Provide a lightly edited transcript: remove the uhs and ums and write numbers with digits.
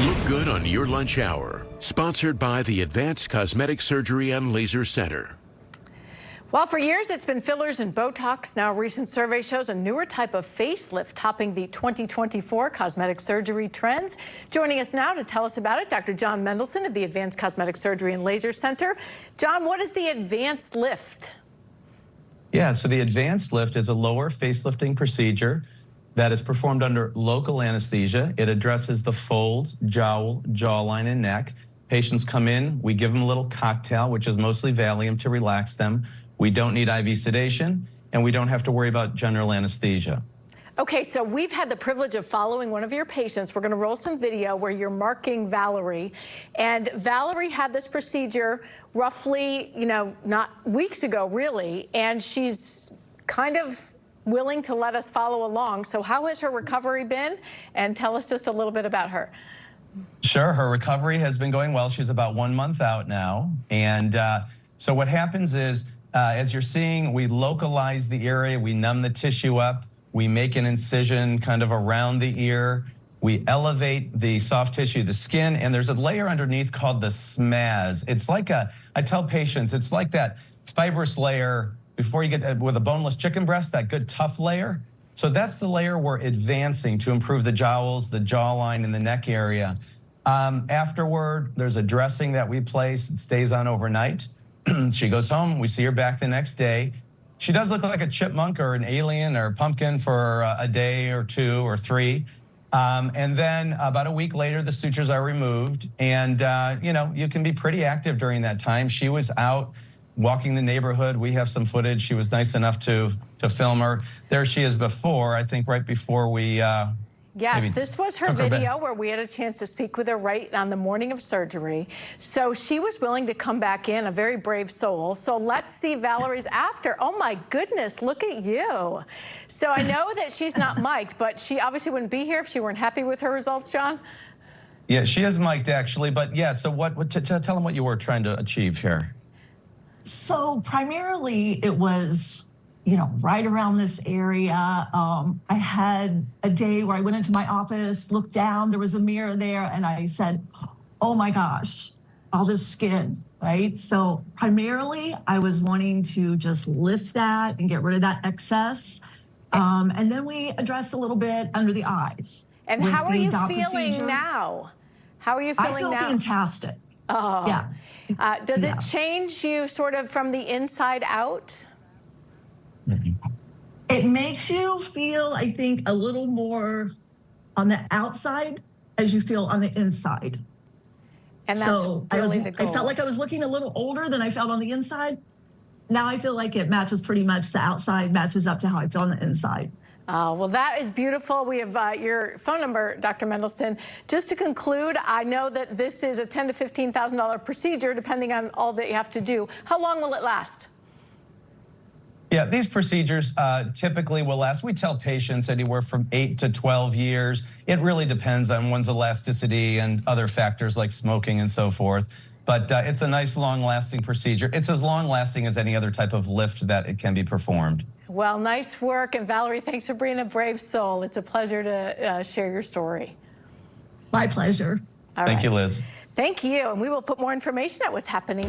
Look good on your lunch hour. Sponsored by the Advanced Cosmetic Surgery and Laser Center. Well, for years it's been fillers and Botox. Now a recent survey shows a newer type of facelift topping the 2024 cosmetic surgery trends. Joining us now to tell us about it, Dr. Jon Mendelsohn of the Advanced Cosmetic Surgery and Laser Center. Jon, what is the advanced lift? Yeah, so the advanced lift is a lower facelifting procedure that is performed under local anesthesia. It addresses the folds, jowl, jawline, and neck. Patients come in, we give them a little cocktail, which is mostly Valium to relax them. We don't need IV sedation, and we don't have to worry about general anesthesia. Okay, so we've had the privilege of following one of your patients. We're going to roll some video where you're marking Valerie. And Valerie had this procedure roughly, not weeks ago, really. And she's kind of willing to let us follow along. So how has her recovery been? And tell us just a little bit about her. Sure, her recovery has been going well. She's about 1 month out now. And so what happens is, as you're seeing, we localize the area, we numb the tissue up, we make an incision kind of around the ear, we elevate the soft tissue, the skin, and there's a layer underneath called the smaz. It's like I tell patients, it's like that fibrous layer before you get with a boneless chicken breast, that good tough layer. So that's the layer we're advancing to improve the jowls, the jawline, and the neck area. Afterward, there's a dressing that we place. It stays on overnight. She goes home. We see her back the next day. She does look like a chipmunk or an alien or a pumpkin for a day or two or three. And then about a week later, the sutures are removed. And, you can be pretty active during that time. She was out walking the neighborhood. We have some footage. She was nice enough to film her. There she is before, I think right before we Yes, this was her video where we had a chance to speak with her right on the morning of surgery. So she was willing to come back in, a very brave soul. So let's see Valerie's after. Oh my goodness, look at you. So I know that she's not mic'd, but she obviously wouldn't be here if she weren't happy with her results, Jon. Yeah, she is mic'd actually, but yeah, so tell them what you were trying to achieve here. So primarily it was, right around this area. I had a day where I went into my office, looked down, there was a mirror there, and I said, oh my gosh, all this skin, right? So primarily I was wanting to just lift that and get rid of that excess. And then we addressed a little bit under the eyes. And how are you feeling now? How are you feeling now? I feel fantastic. Oh. Yeah. Does it change you sort of from the inside out? It makes you feel, I think, a little more on the outside as you feel on the inside. And that's really the goal. I felt like I was looking a little older than I felt on the inside. Now I feel like it matches pretty much, the outside matches up to how I feel on the inside. Well, that is beautiful. We have your phone number, Dr. Mendelsohn. Just to conclude, I know that this is a $10,000 to $15,000 procedure, depending on all that you have to do. How long will it last? Yeah, these procedures typically will last. We tell patients anywhere from 8 to 12 years. It really depends on one's elasticity and other factors like smoking and so forth. But it's a nice, long-lasting procedure. It's as long-lasting as any other type of lift that it can be performed. Well, nice work. And Valerie, thanks for being a brave soul. It's a pleasure to share your story. My pleasure. Thank you, Liz. Thank you. And we will put more information at what's happening.